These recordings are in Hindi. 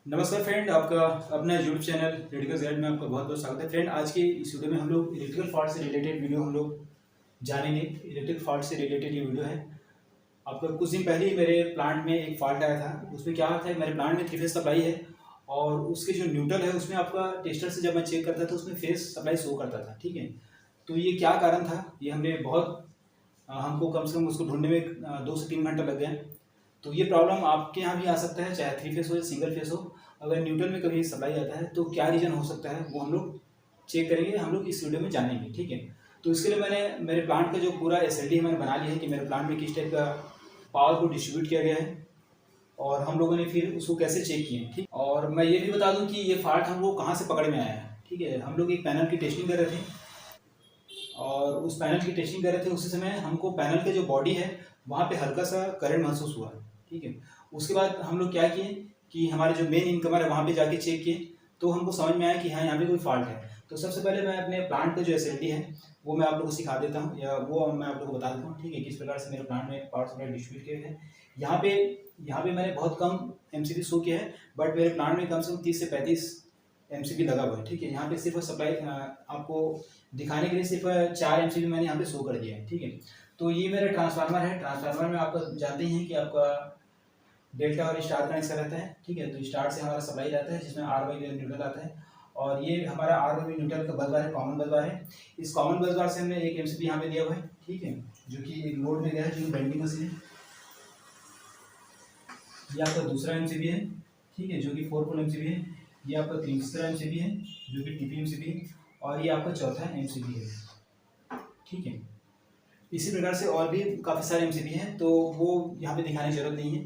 नमस्कार फ्रेंड, आपका अपना यूट्यूब चैनल रेडिकल गाइड में आपका बहुत बहुत स्वागत है। फ्रेंड, आज की इस वीडियो में हम लोग इलेक्ट्रिकल फॉल्ट से रिलेटेड वीडियो हम लोग जानेंगे। इलेक्ट्रिक फॉल्ट से रिलेटेड ये वीडियो है। आपका कुछ दिन पहले ही मेरे प्लांट में एक फॉल्ट आया था। उसमें क्या था, मेरे प्लांट में 3 फेज सप्लाई है और उसके जो न्यूट्रल है उसमें आपका टेस्टर से जब मैं चेक करता था उसमें फेज सप्लाई शो करता था। ठीक है, तो ये क्या कारण था, ये हमको कम से कम उसको ढूंढने में 2 से 3 घंटा लग गया। तो ये प्रॉब्लम आपके यहाँ भी आ सकता है, चाहे 3 फेस हो या सिंगल फेस हो। अगर न्यूट्रल में कभी सप्लाई आता है तो क्या रीज़न हो सकता है वो हम लोग चेक करेंगे, हम लोग इस वीडियो में जानेंगे। ठीक है, तो इसके लिए मैंने मेरे प्लांट का जो पूरा SLD मैंने बना लिया है कि मेरे प्लांट में किस टाइप का पावर को डिस्ट्रीब्यूट किया गया है और हम लोगों ने फिर उसको कैसे चेक किए। ठीक, और मैं ये भी बता दूं कि ये फॉल्ट हम लोग कहाँ से पकड़ में आया है। ठीक है, हम लोग एक पैनल की टेस्टिंग कर रहे थे और उस पैनल की टेस्टिंग कर रहे थे उसी समय हमको पैनल के जो बॉडी है वहाँ पे हल्का सा करंट महसूस हुआ। ठीक है, उसके बाद हम लोग क्या किए कि हमारे जो मेन इनकमर है वहाँ पे जाके चेक किए तो हमको समझ में आया कि हाँ, यहाँ पे कोई फॉल्ट है। तो सबसे पहले मैं अपने प्लांट का जो SLD है वो मैं आप लोगों को सिखा देता हूँ, या वो मैं आप लोगों को बता देता हूँ। ठीक है, किस प्रकार से मेरे प्लांट में पावर सप्लाई डिस्ट्रीब्यूट किए हैं। यहाँ पे मैंने बहुत कम MCB शो किया है, बट मेरे प्लांट में कम से कम 30 से 35 MCB लगा हुआ है। ठीक है, यहाँ पे सिर्फ सप्लाई आपको दिखाने के लिए सिर्फ 4 MCB मैंने यहाँ पे शो कर दिया है। ठीक है, तो ये मेरा ट्रांसफार्मर है। ट्रांसफार्मर में आप जानते हैं कि आपका डेल्टा और स्टार कनेक्शन रहता है। ठीक है, तो स्टार से हमारा सप्लाई रहता है जिसमें R बाई न्यूट्रल आता है और ये हमारा R बाई न्यूट्रल का बस बार है, कॉमन बस बार है। इस कॉमन बस बार से हमने एक MCB यहाँ पे दिया हुआ है। ठीक है, जो कि एक लोड में गया है, जो बेंडिंग मशीन है। ये आपका दूसरा MCB है। ठीक है, जो कि 4 पोल MCB है। ये आपका तीसरा MCB है जो कि TP MCB है और ये आपका चौथा MCB है। ठीक है, इसी प्रकार से और भी काफ़ी सारे MCB हैं, तो वो यहाँ पे दिखाने की जरूरत नहीं है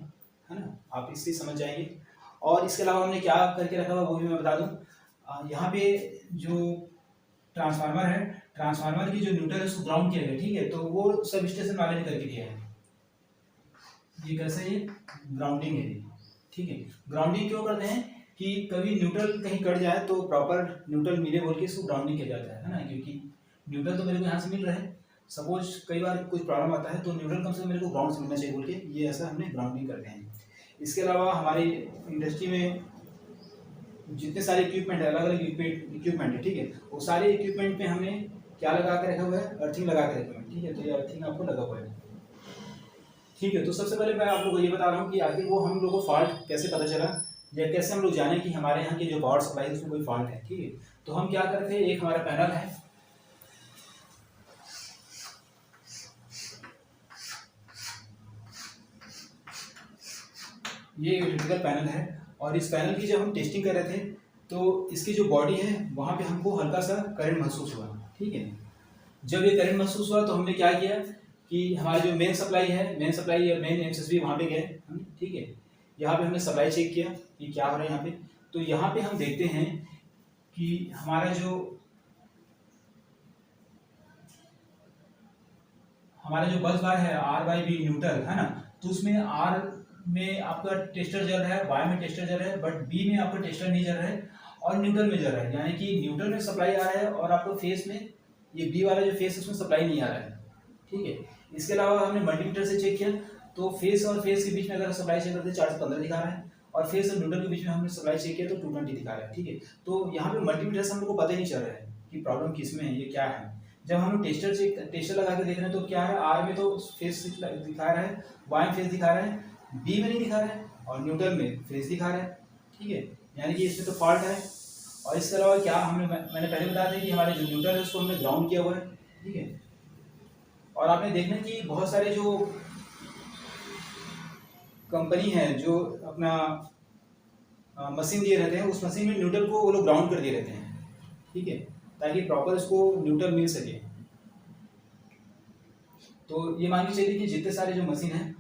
ना, आप इससे समझ जाएंगे। और इसके अलावा हमने क्या करके रखा हुआ वो भी मैं बता दूँ। यहाँ पे जो ट्रांसफार्मर है, ट्रांसफार्मर की जो न्यूट्रल है उसको ग्राउंड किया गया। ठीक है, तो वो सब स्टेशन वाले ने करके दिया है। ये कैसे, ये ग्राउंडिंग है ये। ठीक है, ग्राउंडिंग क्यों करते हैं कि कभी न्यूट्रल कहीं कट जाए तो प्रॉपर न्यूट्रल मिले बोल के इसको ग्राउंडिंग किया जाता है ना, क्योंकि न्यूट्रल तो मेरे को यहाँ से मिल रहा है। सपोज कई बार कुछ प्रॉब्लम आता है तो न्यूट्रल कम से कम मेरे को ग्राउंड से मिलना चाहिए बोल के ये ऐसा हमने ग्राउंडिंग करते हैं। इसके अलावा हमारी इंडस्ट्री में जितने सारे इक्विपमेंट है, अलग अलग इक्विपमेंट है। ठीक है, वो सारे इक्विपमेंट में हमने क्या लगा के रखा हुआ है, अर्थिंग लगा के रखा हुआ है। ठीक है, तो ये अर्थिंग आपको लगा हुआ है। ठीक है, तो सबसे पहले मैं आप लोगों को ये बता रहा हूँ कि आखिर वो हम लोग को फॉल्ट कैसे पता चला या कैसे हम लोग जाने कि हमारे यहाँ की जो पावर सप्लाई है उसमें कोई फॉल्ट है। ठीक है, तो हम क्या करते हैं, एक हमारा पैनल है, ये इलेक्ट्रिकल पैनल है और इस पैनल की जब हम टेस्टिंग कर रहे थे तो इसकी जो बॉडी है वहाँ पे हमको हल्का सा करंट महसूस हुआ। ठीक है, जब ये करंट महसूस हुआ तो हमने क्या किया कि हमारी जो मेन सप्लाई है, मेन MCB वहाँ पे गए। ठीक है, यहाँ पे हमने सप्लाई चेक किया कि क्या हो रहा है यहाँ पे। तो यहाँ पे हम देखते हैं कि हमारा जो बस बार है R बाई बी न्यूट्रल है ना, तो उसमें R में आपका टेस्टर जल रहा है, Y में टेस्टर जल रहा है, बट B में आपका टेस्टर नहीं जल रहा है और न्यूट्रल में जल रहा है। यानी कि न्यूट्रल में सप्लाई आ रहा है और आपको फेस में ये B वाला जो फेस है उसमें सप्लाई नहीं आ रहा है। ठीक है, इसके अलावा हमने मल्टीमीटर से चेक किया तो फेस और फेस के बीच में अगर सप्लाई चेक करते हैं 4 से 15 दिखा रहा है और फेस और न्यूट्रल के बीच में हमने सप्लाई चेक किया तो 220 दिखा रहा है। ठीक है, तो यहाँ पे मल्टीमीटर से हम लोग को पता ही नहीं चल रहा है कि प्रॉब्लम किस में है, ये क्या है। जब हम टेस्टर लगा के देख रहे हैं तो क्या है, R में तो फेस दिखा रहा है, Y में फेस दिखा रहा है, B में नहीं दिखा रहा है और न्यूट्रल में फेस दिखा रहा है। ठीक है, यानी कि इसमें तो फॉल्ट है। और इसके अलावा क्या मैंने पहले बताया था कि हमारे जो न्यूट्रल है उसको हमने ग्राउंड किया हुआ है। ठीक है, और आपने देखना कि बहुत सारे जो कंपनी है जो अपना मशीन दिए रहते हैं उस मशीन में न्यूट्रल को वो लोग ग्राउंड कर दिए रहते हैं। ठीक है, ताकि प्रॉपर इसको न्यूट्रल मिल सके। तो ये मान के चलिए कि जितने सारे जो मशीन है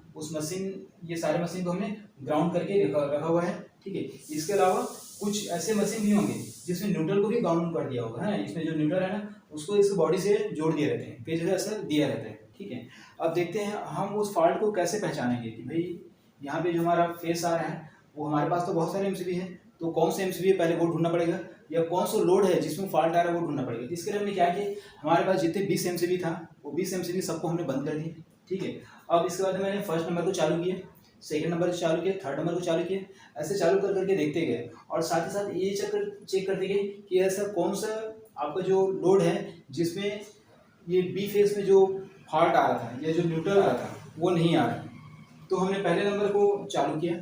ये सारे मशीन को हमने ग्राउंड करके रखा हुआ है। ठीक है, इसके अलावा कुछ ऐसे मशीन भी होंगे जिसमें न्यूट्रल को भी ग्राउंड कर दिया होगा है, इसमें जो न्यूट्रल है ना उसको इस बॉडी से जोड़ दिए रहते हैं, पेज ऐसा दिया रहता है। ठीक है, अब देखते हैं हम उस फॉल्ट को कैसे पहचानेंगे कि भाई यहाँ पे जो हमारा फेस आ रहा है वो हमारे पास तो बहुत सारे MCB है, तो कौन से MCB है पहले वो ढूंढना पड़ेगा, या कौन सा लोड है जिसमें फॉल्ट आ रहा है वो ढूंढना पड़ेगा। इसके लिए हमने क्या किया, हमारे पास जितने 20 MCB था वो 20 MCB सबको हमने बंद कर दिया। ठीक है, अब इसके बाद मैंने फर्स्ट नंबर को चालू किया, सेकंड नंबर को चालू किया, थर्ड नंबर को चालू किया, ऐसे चालू कर करके देखते गए और साथ ही साथ ये चेक करते गए कि ऐसा कौन सा आपका जो लोड है जिसमें ये बी फेस में जो फॉल्ट आ रहा था या जो न्यूट्रल आ रहा था वो नहीं आ रहा। तो हमने पहले नंबर को चालू किया,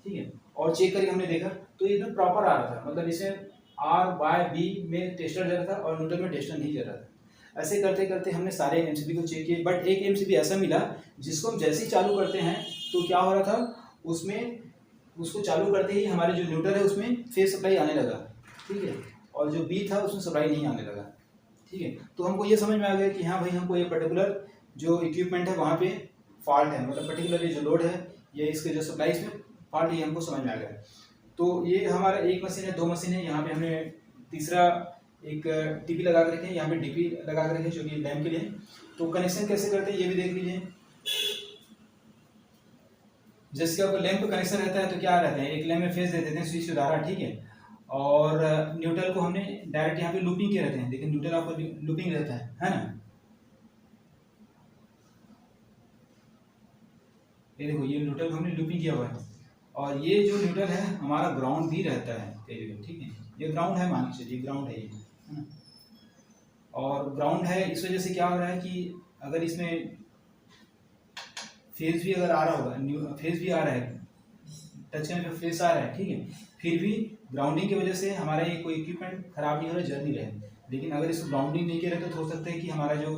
ठीक है, और चेक करके हमने देखा तो ये एकदम प्रॉपर आ रहा था, मतलब इसमें आर वाई बी में टेस्टर जा रहा था और न्यूट्रल में टेस्टर नहीं जा रहा था। ऐसे करते करते हमने सारे एमसीबी को चेक किए, बट एक एमसीबी ऐसा मिला जिसको हम जैसे ही चालू करते हैं तो क्या हो रहा था उसमें, उसको चालू करते ही हमारे जो न्यूट्रल है उसमें फेस सप्लाई आने लगा, ठीक है, और जो बी था उसमें सप्लाई नहीं आने लगा, ठीक है। तो हमको ये समझ में आ गया कि हाँ भाई हमको ये पर्टिकुलर जो इक्विपमेंट है वहाँ पे फॉल्ट है, मतलब पर्टिकुलर ये जो लोड है ये इसके जो सप्लाई इसमें फॉल्ट है, ये हमको समझ में आ गया। तो ये हमारा एक मशीन है, दो मशीन है, यहाँ पे हमने तीसरा एक टीपी लगा कर रखे हैं, यहाँ पे डीपी लगा कर रखे हैं जो कि लैम्प के लिए। तो कनेक्शन कैसे करते हैं ये भी देख लीजिए। जैसे आपका लैम्प का कनेक्शन रहता है तो क्या रहता है, एक लैम्प में फेस दे देते हैं स्विच द्वारा, ठीक है, और न्यूट्रल को हमने डायरेक्ट यहाँ पे लूपिंग किए रहते हैं, लेकिन न्यूट्रल आपको लूपिंग रहता है ना। ये देखो ये न्यूट्रल को हमने लूपिंग किया हुआ है और ये जो न्यूट्रल है हमारा ग्राउंड भी रहता है कई जगह, ठीक है, ये ग्राउंड है, मान के चलिए ग्राउंड है ये, है ना। और ग्राउंड है इस वजह से क्या हो रहा है कि अगर इसमें फेज भी अगर आ रहा होगा, फेज भी आ रहा है, टच करने पे फेस आ रहा है, ठीक है, फिर भी ग्राउंडिंग की वजह से हमारा ये कोई इक्विपमेंट खराब नहीं हो रहा, जल नहीं रहे। लेकिन अगर इसको ग्राउंडिंग नहीं किया रहता तो हो सकता है कि हमारा जो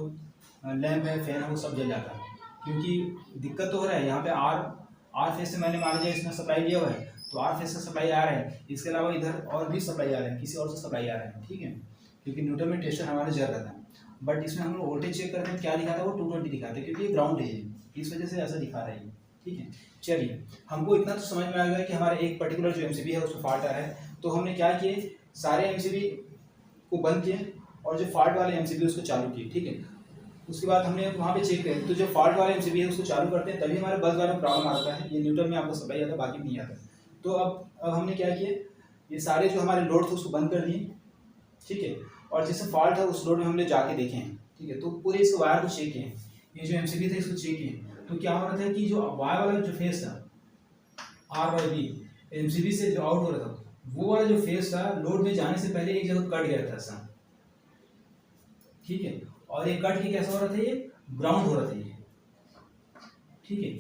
लैम्प है, फैन है, वो सब जल जाता है, क्योंकि दिक्कत तो हो रहा है यहाँ पे आर फेस से मैंने मान लिया इसमें सप्लाई लिया हुआ है तो आर फेस से सप्लाई आ रहा है, इसके अलावा इधर और भी सप्लाई आ रहा है, किसी और से सप्लाई आ रहा है, ठीक है, क्योंकि न्यूट्रल में टेस्टर हमारा जल रहा था। बट इसमें हम लोग वोल्टेज चेक करते हैं, क्या दिखाता है वो 220 दिखाता है, क्योंकि ये ग्राउंड है, इस वजह से ऐसा दिखा रहा है, ठीक है। चलिए हमको इतना तो समझ में आ गया कि हमारा एक पर्टिकुलर जो एमसीबी है उसमें फॉल्ट आ रहा है, तो हमने क्या किए, सारे एमसीबी को बंद किए और जो फॉल्ट वाले एमसीबी उसको चालू किए, ठीक है। उसके बाद हमने वहाँ पे चेक किया तो जो फॉल्ट वाले एमसीबी है उसको चालू करते हैं तभी हमारे बस बार में प्रॉब्लम आता है, ये न्यूट्रल में आपको सप्लाई आता है, बाकी नहीं आता। तो अब हमने क्या किया, ये सारे जो हमारे लोड थे उसको बंद कर दिए, ठीक है, और जिससे फॉल्ट है उस लोड में हमने जाके देखे हैं, ठीक है, तो पूरे इस वायर को चेक किए, ये जो एमसीबी थे इसको चेक किए, तो क्या हो रहा था कि जो वायर वाला जो फेस था आर वाई बी एमसीबी से जो आउट हो रहा था वो वाला जो फेस था लोड में जाने से पहले एक जगह कट गया था ऐसा, ठीक है, और ये कट के कैसा हो रहा था, ये ग्राउंड हो रहा था ये, ठीक है।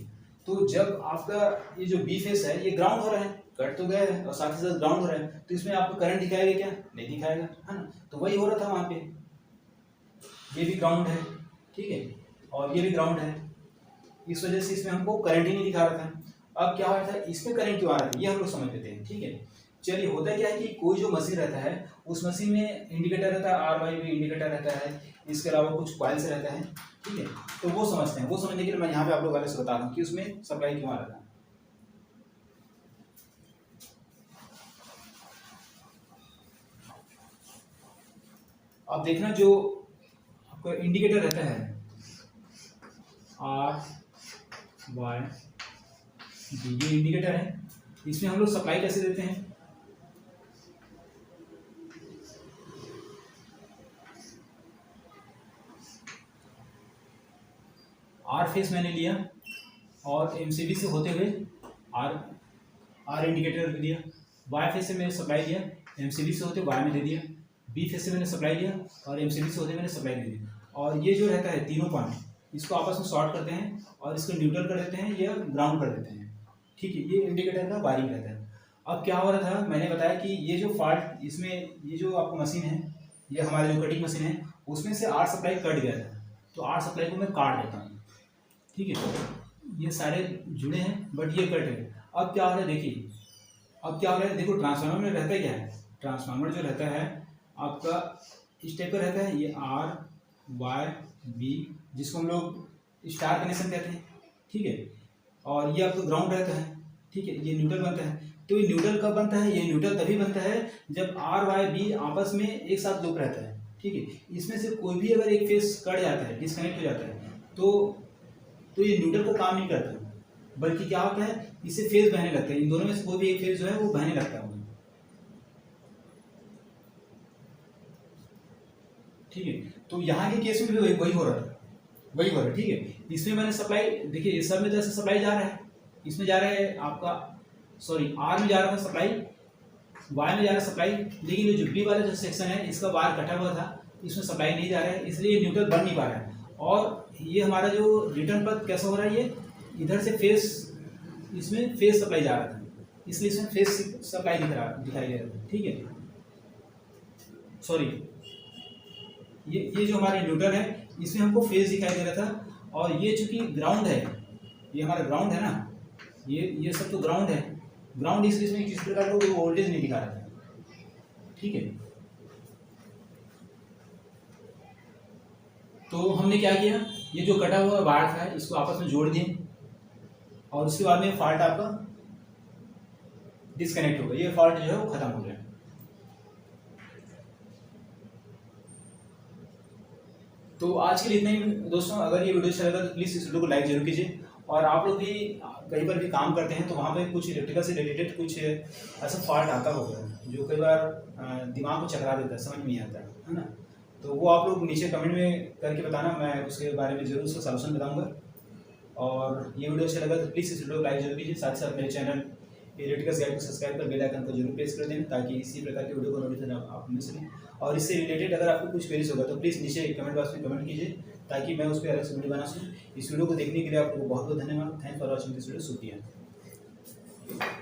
तो जब आपका ये जो बी फेस है ये ग्राउंड हो रहा है, कट तो गया है और साथ ही साथ ग्राउंड हो रहा है, तो इसमें आपको करंट दिखाएगा क्या, नहीं दिखाएगा, है ना। तो वही हो रहा था वहाँ पे, ये भी ग्राउंड है, ठीक है, और ये भी ग्राउंड है, इस वजह से इसमें हमको करंट ही नहीं दिखा रहा था। अब क्या हो रहा था, इसमें करंट क्यों आ रहा है ये हम लोग समझ लेते हैं, ठीक है। चलिए होता क्या है कि कोई जो मशीन रहता है उस मशीन में इंडिकेटर रहता है, आर वाई भी इंडिकेटर रहता है, इसके अलावा कुछ कॉइल से रहता है, ठीक है, तो वो समझते हैं, वो समझने के लिए मैं यहाँ पे आप लोग वाले से बता दूँ कि उसमें सप्लाई क्यों आ रहा था। अब देखना जो आपका इंडिकेटर रहता है आर वाई बी, ये इंडिकेटर है, इसमें हम लोग सप्लाई कैसे देते हैं, आर फेस मैंने लिया और एमसीबी से होते हुए आर इंडिकेटर दिया, वाई फेस से मैंने सप्लाई दिया, एमसीबी से होते वाई में दे दिया, बी फेस से मैंने सप्लाई दिया और एमसीबी से होते मैंने सप्लाई दे दी, और ये जो रहता है तीनों पॉइंट इसको आपस में शॉर्ट करते हैं और इसको न्यूट्रल कर देते हैं या ग्राउंड कर देते हैं, ठीक है, ये इंडिकेटर का वायरिंग रहता है। अब क्या हो रहा था, मैंने बताया कि ये जो फॉल्ट इसमें ये जो आपको मशीन है, ये हमारी जो कटिंग मशीन है उसमें से आर सप्लाई कट गया था, तो आर सप्लाई को मैं काट देता हूँ, ठीक है, ये सारे जुड़े हैं बट ये कट है। अब क्या हो रहा है देखिए, अब क्या हो रहा है देखो, ट्रांसफार्मर में रहता है क्या है, ट्रांसफार्मर जो रहता है आपका इस टाइप का रहता है, ये आर वाई बी जिसको हम लोग स्टार कनेक्शन कहते हैं, ठीक है, और ये आपका ग्राउंड रहता है, ठीक है, ये न्यूट्रल बनता है। तो ये न्यूट्रल कब बनता है, ये न्यूट्रल तभी बनता है जब आर वाई बी आपस में एक साथ लूप रहता है, ठीक है, इसमें से कोई भी अगर एक फेस कट जाता है, डिस्कनेक्ट हो जाता है, तो ये न्यूट्रल को काम नहीं करता, बल्कि क्या होता है इससे फेज बहने लगता है, इन दोनों में से कोई भी एक फेज जो है वो बहने लगता है, ठीक है। तो यहाँ के केस में भी वही हो रहा था, ठीक है। इसमें मैंने सप्लाई देखिए, इस सब में जैसे सप्लाई जा रहा है, इसमें जा रहा है आपका, सॉरी आर में जा रहा था सप्लाई, वाई में जा रहा है सप्लाई, लेकिन जो बी वाला जो सेक्शन है इसका वायर कटा हुआ था, इसमें सप्लाई नहीं जा रहा है, इसलिए न्यूट्रल बन नहीं पा रहा है। और ये हमारा जो रिटर्न पथ कैसा हो रहा है, ये इधर से फेस, इसमें फेस सप्लाई जा रहा था, इसलिए इसमें फेस सप्लाई दिखाई दे रहा था। ठीक है, सॉरी ये जो हमारी न्यूट्रल है इसमें हमको फेस दिखाई दे रहा था, और ये चूंकि ग्राउंड है, ये हमारा ग्राउंड है ना, ये सब तो ग्राउंड है, ग्राउंड इसलिए इसमें किसी प्रकार का वोल्टेज नहीं दिखा रहा था। ठीक है, तो हमने क्या किया, ये जो कटा हुआ वायर था इसको आपस में जोड़ दिए, और उसके बाद में फॉल्ट आपका डिस्कनेक्ट हो गया, ये फॉल्ट जो है वो खत्म हो गया। तो आज के लिए इतना ही दोस्तों। अगर ये वीडियो अच्छा लगा तो प्लीज़ इस वीडियो को लाइक जरूर कीजिए, और आप लोग भी कहीं पर भी काम करते हैं तो वहाँ पे कुछ इलेक्ट्रिकल से रिलेटेड कुछ ऐसा फॉल्ट आता होगा जो कई बार दिमाग को चकरा देता है, समझ में नहीं आता है ना, तो वो आप लोग नीचे कमेंट में करके बताना, मैं उसके बारे में जरूर उसका सलूशन बताऊँगा। और ये वीडियो अच्छा लगा तो प्लीज़ इस वीडियो को लाइक जरूर कीजिए, साथ ही साथ मेरे चैनल इलेक्ट्रिकल गाइड को सब्सक्राइब कर बेल आइकन को जरूर प्रेस कर देना, ताकि इसी प्रकार की वीडियो को नोटिफिकेशन आप मिल सकें। और इससे रिलेटेड अगर आपको कुछ क्वेरीज होगा तो प्लीज़ नीचे कमेंट बॉक्स में कमेंट कीजिए, ताकि मैं उस पर अलग से वीडियो बना सकूँ। इस वीडियो को देखने के लिए आपको बहुत बहुत धन्यवाद। Thanks for watching this video. शुक्रिया।